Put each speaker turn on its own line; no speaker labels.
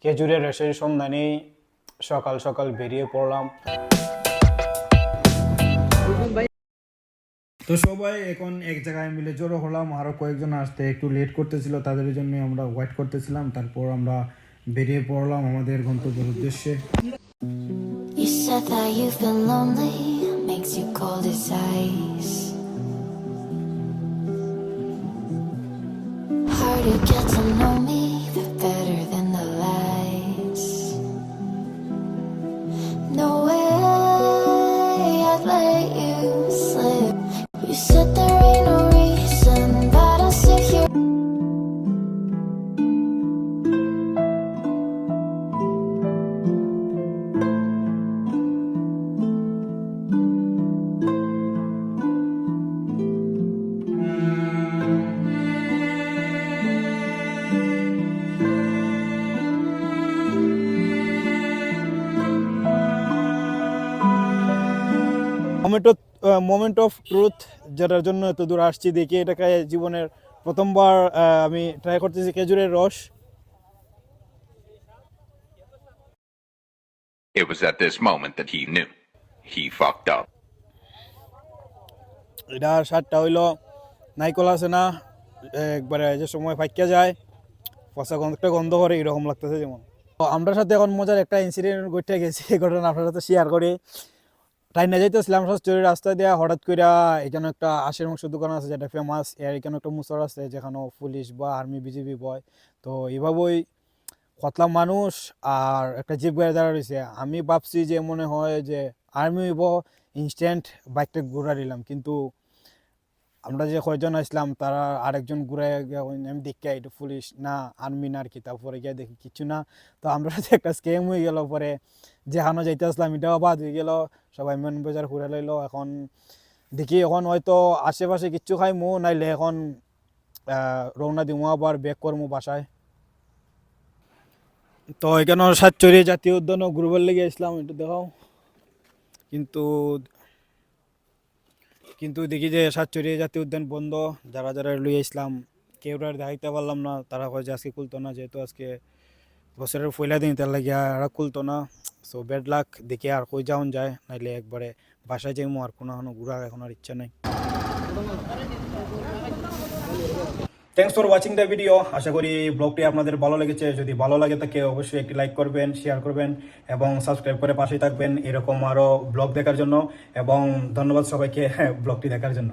খেজুরের রসের সন্ধানে সকাল সকাল বেরিয়ে পড়লাম। তো সবাই এখন এক জায়গায় মিলে জড়ো হলাম, আরো কয়েকজন আসতে একটু লেট করতেছিল, তাদের জন্য আমরা ওয়েট করতেছিলাম। তারপর আমরা বেরিয়ে পড়লাম আমাদের গন্তব্যের উদ্দেশ্যে।
You said that you've been lonely, makes you cold as ice. Hard to get to know me, but better than the lights. No way I'd let you slip. You said there ain't no reason, but I'll sit here.
Moment of truth, যেটার জন্য এত দূর আসছি, দেখি এটাকে জীবনের প্রথমবার আমি ট্রাই করতেছি খেজুরের রস।
It was at this moment that he knew he fucked up.
এটা স্বাদটা হইলো নাইকল আছে না, একবারে যে সময় ফাইকা যায় পচা একটা গন্ধ করে এরকম লাগতেছে। যেমন তো আমরা সাথে এখন মজার একটা ইনসিডেন্ট ঘটে গেছে, এই ঘটনা আপনার সাথে শেয়ার করি। টাইনা যাইতেছিলাম চুরির রাস্তা দিয়ে, হঠাৎ করে এখানে একটা আশের মাংস দোকান আছে যেটা ফেমাস, এর এখানে একটা মুসর আছে যেখানে পুলিশ বা আর্মি বিজিবি বয়। তো এইভাবেই কতলাম মানুষ আর একটা জিপ গাড়ি দাঁড়া রয়েছে। আমি ভাবছি যে মনে হয় যে আর্মি হইব, ইনস্ট্যান্ট বাইকটা ঘুরা দিলাম, কিন্তু আমরা যে কয়জন আসলাম তারা আরেকজন ঘুরাই গিয়ে আমি দেখি এটা পুলিশ না আর্মি না আর কি। তারপরে গিয়ে দেখি কিছু না। তো আমরা একটা স্ক্যাম হয়ে গেল। পরে যেখানে যাইতে আসলাম এটাও বাদ হয়ে গেল, সবাই মেন বাজার ঘুরে লইলো। এখন দেখি এখন হয়তো আশেপাশে কিচ্ছু খাইমু, নাইলে এখন রওনা দিমু আবার ব্যাক করমু বাসায়। তো এখানে সাতচুরি জাতীয় উদ্যানও ঘুরবার লেগে আসলাম, একটু দেখাও। কিন্তু কিন্তু দেখি যে সাতচুরি জাতীয় উদ্যান বন্ধ। যারা যারা লইয়া আসলাম কেউ আর দেখাইতে পারলাম না। তারা কয় যে আজকে খুলতো না, যেহেতু আজকে বছরের পয়লা দিন, তার লাগিয়া আর খুলতো না। সো ব্যাড লাক, দেখি আর কই যাওন যায়, নাইলে একবারে বাসায় যাইমু। আর কোনো ঘুরা এখন আর ইচ্ছা নেই। Thanks for watching the video. আশা করি ব্লগটি আপনাদের ভালো লেগেছে। যদি ভালো লাগে তাকে অবশ্যই একটি লাইক করবেন, শেয়ার করবেন এবং সাবস্ক্রাইব করে পাশেই থাকবেন এরকম আরও ব্লগ দেখার জন্য। এবং ধন্যবাদ সবাইকে ব্লগটি দেখার জন্য।